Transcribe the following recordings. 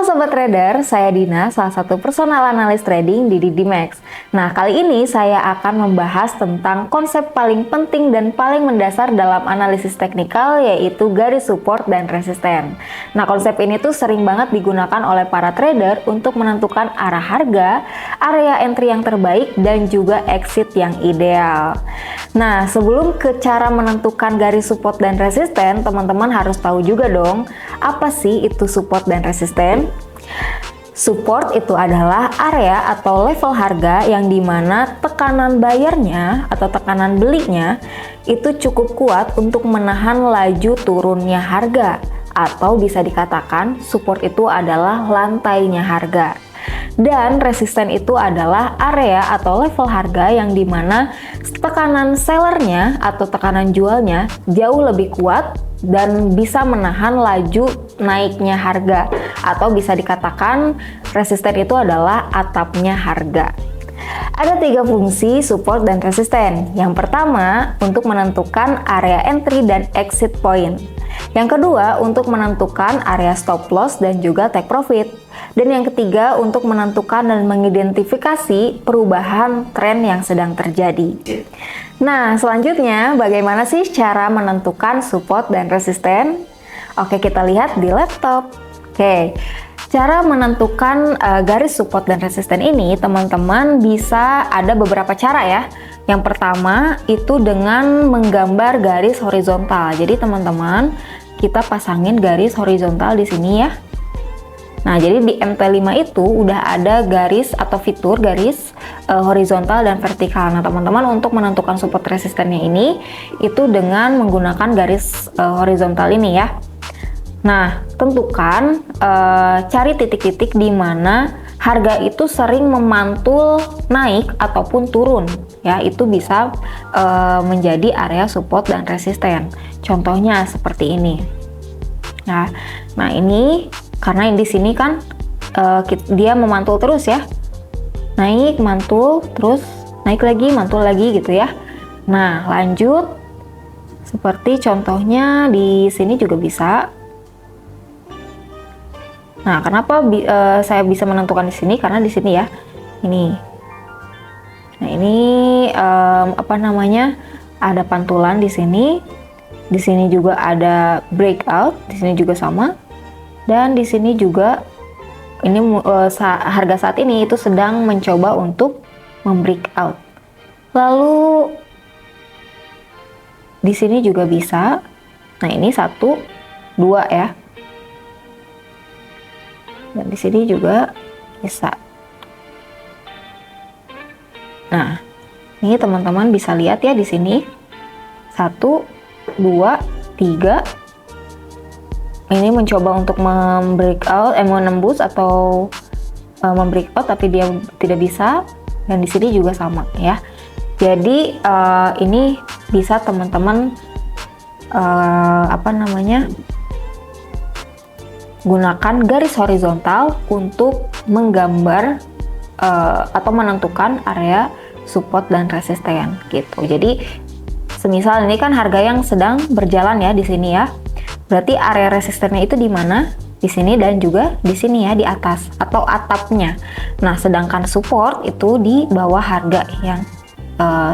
Sobat Trader, saya Dina, salah satu personal analis trading di DDMax. Nah, kali ini saya akan membahas tentang konsep paling penting dan paling mendasar dalam analisis teknikal, yaitu garis support dan resisten. Nah, konsep ini tuh sering banget digunakan oleh para trader untuk menentukan arah harga, area entry yang terbaik, dan juga exit yang ideal. Nah, sebelum ke cara menentukan garis support dan resisten, teman-teman harus tahu juga dong, apa sih itu support dan resisten? Support itu adalah area atau level harga yang dimana tekanan bayarnya atau tekanan belinya itu cukup kuat untuk menahan laju turunnya harga, atau bisa dikatakan support itu adalah lantainya harga. Dan resisten itu adalah area atau level harga yang dimana tekanan sellernya atau tekanan jualnya jauh lebih kuat dan bisa menahan laju naiknya harga, atau bisa dikatakan resisten itu adalah atapnya harga. Ada 3 fungsi support dan resisten. Yang pertama, untuk menentukan area entry dan exit point. Yang kedua, untuk menentukan area stop loss dan juga take profit. Dan yang ketiga, untuk menentukan dan mengidentifikasi perubahan tren yang sedang terjadi. Nah, selanjutnya bagaimana sih cara menentukan support dan resisten? Oke, kita lihat di laptop. Oke, cara menentukan garis support dan resisten ini, teman-teman bisa ada beberapa cara ya. Yang pertama itu dengan menggambar garis horizontal. Jadi teman-teman, kita pasangin garis horizontal di sini ya. Nah, jadi di MT5 itu udah ada garis atau fitur garis horizontal dan vertikal. Nah, teman-teman untuk menentukan support resistennya ini itu dengan menggunakan garis horizontal ini ya. Nah, tentukan cari titik-titik di mana harga itu sering memantul naik ataupun turun ya. Itu bisa menjadi area support dan resisten. Contohnya seperti ini. Nah, ini karena di sini kan dia memantul terus ya, naik, mantul, terus naik lagi, mantul lagi gitu ya. Nah, lanjut seperti contohnya di sini juga bisa. Nah, kenapa saya bisa menentukan di sini? Karena di sini ya, ini. Nah, ini apa namanya? Ada pantulan di sini. Di sini juga ada breakout. Di sini juga sama. Dan di sini juga ini harga saat ini itu sedang mencoba untuk membreakout. Lalu di sini juga bisa. Nah, ini 1, 2 ya. Dan di sini juga bisa. Nah, ini teman-teman bisa lihat ya di sini. 1, 2, 3. Ini mencoba untuk menembus atau membreakout, tapi dia tidak bisa. Dan di sini juga sama ya. Jadi ini bisa teman-teman gunakan garis horizontal untuk menggambar atau menentukan area support dan resisten gitu. Jadi semisal ini kan harga yang sedang berjalan ya di sini ya. Berarti area resistennya itu di mana? Di sini dan juga di sini ya, di atas atau atapnya. Nah, sedangkan support itu di bawah harga yang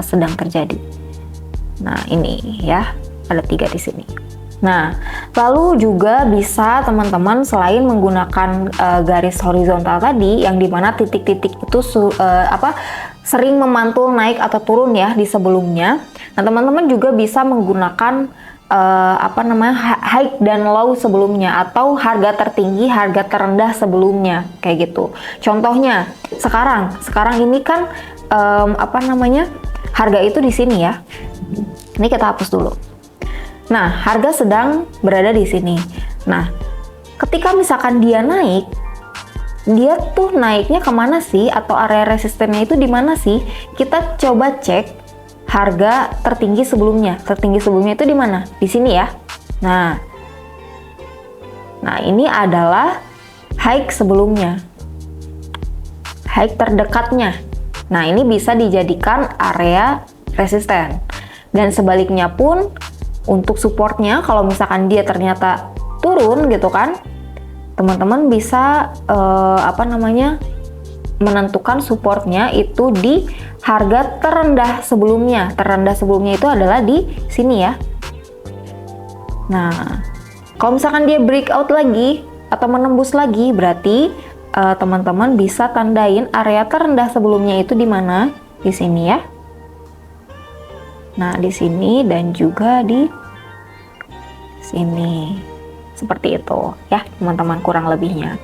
sedang terjadi. Nah, ini ya, ada 3 di sini. Nah, lalu juga bisa teman-teman selain menggunakan garis horizontal tadi, yang dimana titik-titik itu sering memantul naik atau turun ya di sebelumnya. Nah, teman-teman juga bisa menggunakan high dan low sebelumnya, atau harga tertinggi, harga terendah sebelumnya, kayak gitu. Contohnya sekarang ini kan harga itu di sini ya. Ini kita hapus dulu. Nah, harga sedang berada di sini. Nah, ketika misalkan dia naik, dia tuh naiknya kemana sih, atau area resistennya itu di mana sih? Kita coba cek harga tertinggi sebelumnya. Tertinggi sebelumnya itu di mana? Di sini ya. Nah, ini adalah high sebelumnya. High terdekatnya. Nah, ini bisa dijadikan area resisten. Dan sebaliknya pun untuk supportnya, kalau misalkan dia ternyata turun gitu kan, teman-teman bisa menentukan supportnya itu di harga terendah sebelumnya. Terendah sebelumnya itu adalah di sini ya. Nah, kalau misalkan dia breakout lagi atau menembus lagi, berarti teman-teman bisa tandain area terendah sebelumnya itu di mana? Di sini ya. Nah, di sini dan juga di sini. Seperti itu ya, teman-teman, kurang lebihnya.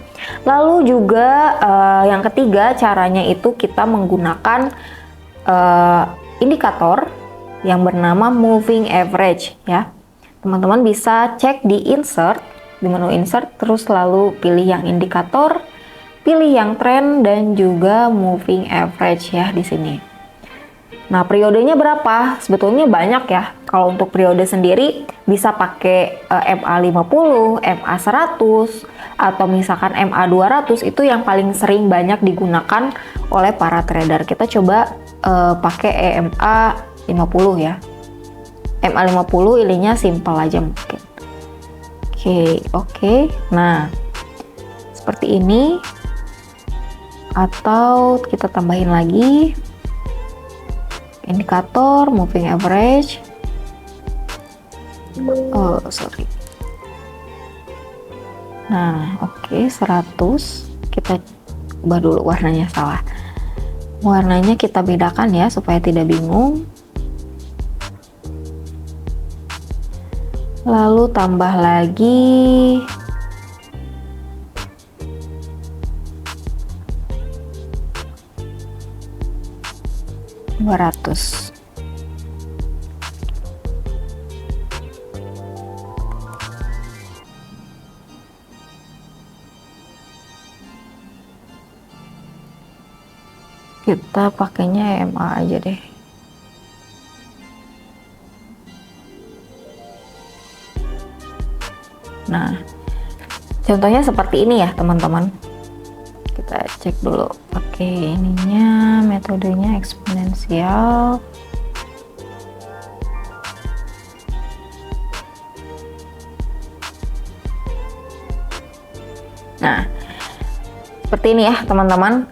Lalu juga yang ketiga caranya itu kita menggunakan indikator yang bernama moving average ya. Teman-teman bisa cek di insert, di menu insert, terus lalu pilih yang indikator, pilih yang trend dan juga moving average ya di sini. Nah, periodenya berapa? Sebetulnya banyak ya. Kalau untuk periode sendiri bisa pakai MA50, MA100, atau misalkan MA200, itu yang paling sering banyak digunakan oleh para trader. Kita coba pakai EMA50 ya. MA50 ininya simple aja mungkin. Oke. Nah, seperti ini. Atau kita tambahin lagi indikator moving average. Nah, oke, 100. Kita ubah dulu warnanya, salah. Warnanya kita bedakan ya supaya tidak bingung. Lalu tambah lagi 200. Kita pakainya EMA aja deh. Nah, contohnya seperti ini ya teman-teman. Kita cek dulu pakai ininya, metodenya eksponensial. Nah, seperti ini ya teman-teman.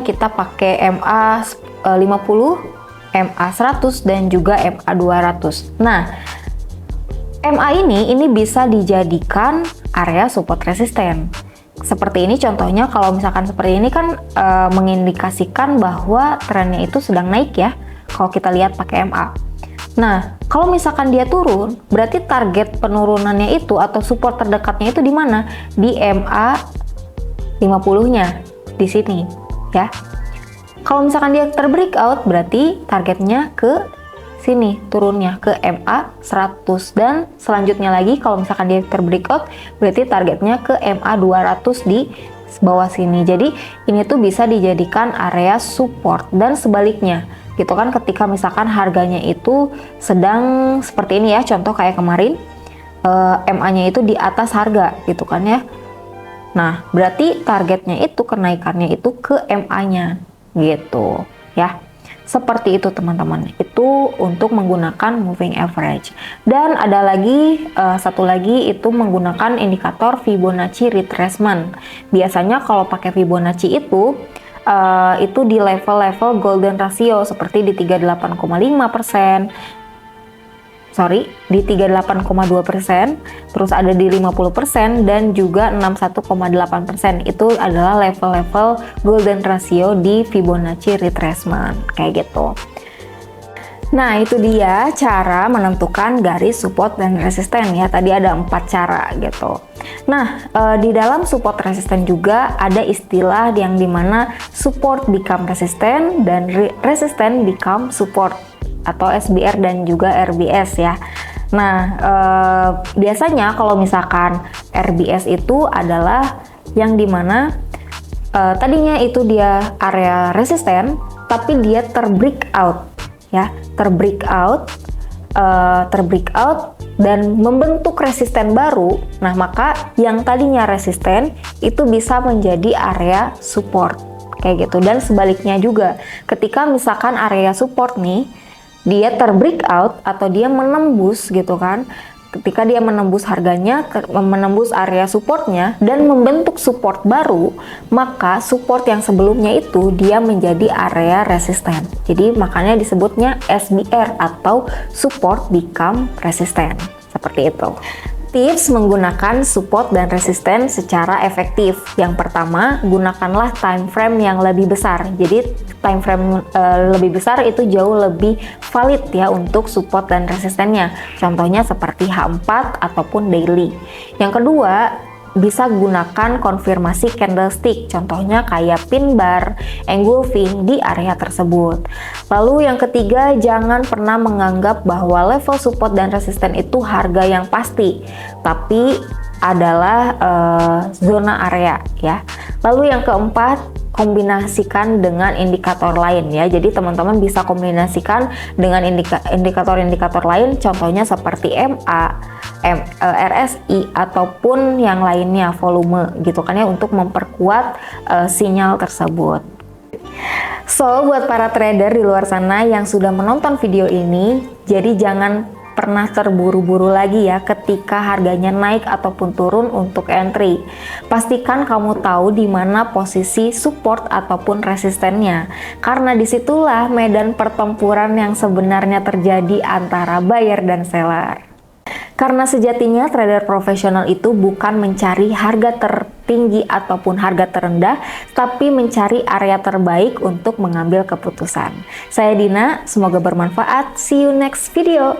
Kita pakai MA50, MA100 dan juga MA200. Nah, MA ini bisa dijadikan area support resisten. Seperti ini contohnya, kalau misalkan seperti ini kan mengindikasikan bahwa trennya itu sedang naik ya, kalau kita lihat pakai MA. Nah, kalau misalkan dia turun, berarti target penurunannya itu atau support terdekatnya itu di mana? Di MA 50-nya di sini ya. Kalau misalkan dia terbreakout, berarti targetnya ke sini, turunnya ke MA 100, dan selanjutnya lagi kalau misalkan dia terbreakout, berarti targetnya ke MA 200 di bawah sini. Jadi ini tuh bisa dijadikan area support dan sebaliknya gitu kan, ketika misalkan harganya itu sedang seperti ini ya, contoh kayak kemarin MA-nya itu di atas harga gitu kan ya. Nah, berarti targetnya itu kenaikannya itu ke MA-nya gitu ya. Seperti itu teman-teman. Itu untuk menggunakan moving average. Dan ada lagi satu lagi, itu menggunakan indikator Fibonacci retracement. Biasanya kalau pakai Fibonacci itu di level-level golden ratio seperti di 38,5%. Di 38,2%, terus ada di 50% dan juga 61,8%. Itu adalah level-level golden ratio di Fibonacci retracement, kayak gitu. Nah, itu dia cara menentukan garis support dan resisten ya. Tadi ada 4 cara gitu. Nah, di dalam support resisten juga ada istilah yang dimana support become resisten dan resisten become support, atau SBR dan juga RBS ya. Nah, biasanya kalau misalkan RBS itu adalah yang dimana tadinya itu dia area resisten, tapi dia terbreakout ya, terbreakout dan membentuk resisten baru. Nah, maka yang tadinya resisten itu bisa menjadi area support kayak gitu. Dan sebaliknya juga, ketika misalkan area support nih dia terbreakout atau dia menembus gitu kan, ketika dia menembus harganya, menembus area supportnya dan membentuk support baru, maka support yang sebelumnya itu dia menjadi area resisten. Jadi makanya disebutnya SBR atau support become resistant. Seperti itu. Tips menggunakan support dan resisten secara efektif. Yang pertama, gunakanlah time frame yang lebih besar. Jadi time frame lebih besar itu jauh lebih valid ya untuk support dan resistennya. Contohnya seperti H4 ataupun daily. Yang kedua, bisa gunakan konfirmasi candlestick, contohnya kayak pin bar, engulfing di area tersebut. Lalu yang ketiga, jangan pernah menganggap bahwa level support dan resisten itu harga yang pasti, tapi adalah zona area ya. Lalu yang keempat, kombinasikan dengan indikator lain ya. Jadi teman-teman bisa kombinasikan dengan indikator-indikator lain, contohnya seperti MA, RSI ataupun yang lainnya, volume gitu kan ya, untuk memperkuat sinyal tersebut. So, buat para trader di luar sana yang sudah menonton video ini, jadi jangan pernah terburu-buru lagi ya ketika harganya naik ataupun turun untuk entry. Pastikan kamu tahu di mana posisi support ataupun resistennya, karena disitulah medan pertempuran yang sebenarnya terjadi antara buyer dan seller. Karena sejatinya trader profesional itu bukan mencari harga tertinggi ataupun harga terendah, tapi mencari area terbaik untuk mengambil keputusan. Saya Dina, semoga bermanfaat. See you next video.